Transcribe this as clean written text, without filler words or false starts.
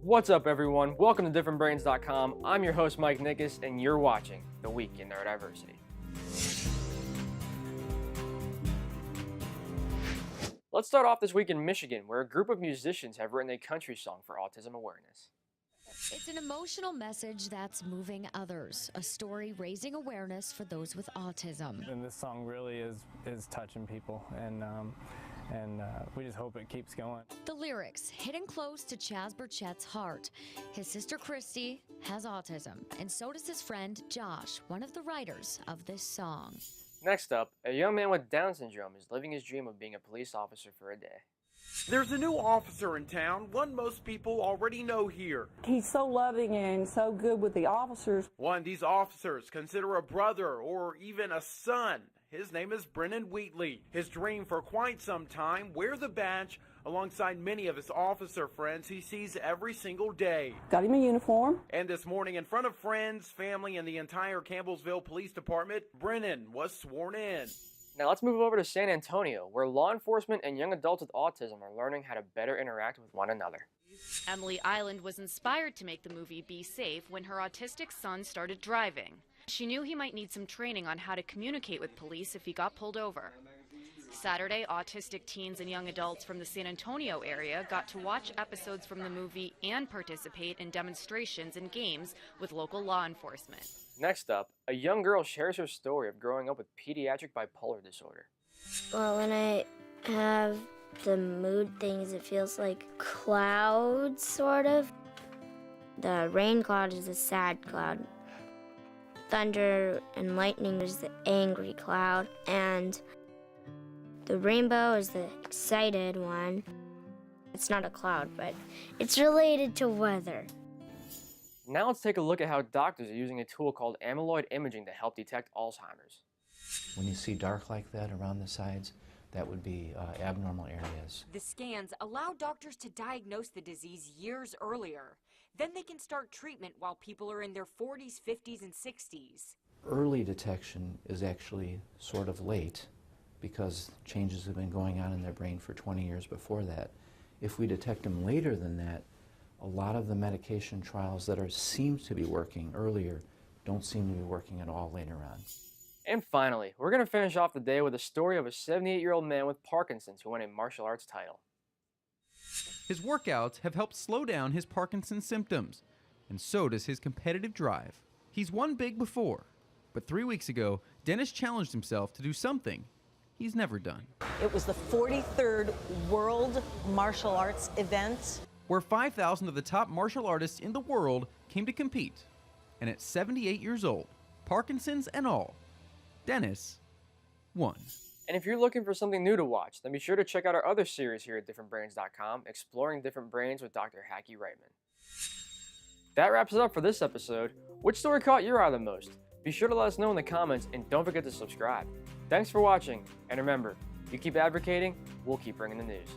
What's up, everyone? Welcome to DifferentBrains.com. I'm your host, Mike Nickas, and you're watching The Week in Neurodiversity. Let's start off this week in Michigan, where a group of musicians have written a country song for autism awareness. It's an emotional message that's moving others, a story raising awareness for those with autism. And this song really is touching people, and we just hope it keeps going. The lyrics hitting close to Chaz Burchett's heart. His sister Christy has autism, and so does his friend Josh, one of the writers of this song. Next up, a young man with Down syndrome is living his dream of being a police officer for a day. There's a new officer in town, one most people already know here. He's so loving and so good with the officers. One these officers consider a brother or even a son. His name is Brennan Wheatley. His dream for quite some time, wear the badge alongside many of his officer friends he sees every single day. Got him a uniform. And this morning, in front of friends, family, and the entire Campbellsville Police Department, Brennan was sworn in. Now let's move over to San Antonio, where law enforcement and young adults with autism are learning how to better interact with one another. Emily Island was inspired to make the movie Be Safe when her autistic son started driving. She knew he might need some training on how to communicate with police if he got pulled over. Saturday, autistic teens and young adults from the San Antonio area got to watch episodes from the movie and participate in demonstrations and games with local law enforcement. Next up, a young girl shares her story of growing up with pediatric bipolar disorder. Well, when I have the mood things, it feels like clouds, sort of. The rain cloud is a sad cloud. Thunder and lightning is the angry cloud. And the rainbow is the excited one. It's not a cloud, but it's related to weather. Now let's take a look at how doctors are using a tool called Amyloid Imaging to help detect Alzheimer's. When you see dark like that around the sides, that would be abnormal areas. The scans allow doctors to diagnose the disease years earlier. Then they can start treatment while people are in their 40s, 50s, and 60s. Early detection is actually sort of late because changes have been going on in their brain for 20 years before that. If we detect them later than that, a lot of the medication trials that seem to be working earlier don't seem to be working at all later on. And finally, we're going to finish off the day with a story of a 78-year-old man with Parkinson's who won a martial arts title. His workouts have helped slow down his Parkinson's symptoms, and so does his competitive drive. He's won big before, but 3 weeks ago, Dennis challenged himself to do something he's never done. It was the 43rd World Martial Arts event, where 5,000 of the top martial artists in the world came to compete. And at 78 years old, Parkinson's and all, Dennis won. And if you're looking for something new to watch, then be sure to check out our other series here at DifferentBrains.com, Exploring Different Brains with Dr. Hacky Reitman. That wraps it up for this episode. Which story caught your eye the most? Be sure to let us know in the comments, and don't forget to subscribe. Thanks for watching, and remember, you keep advocating, we'll keep bringing the news.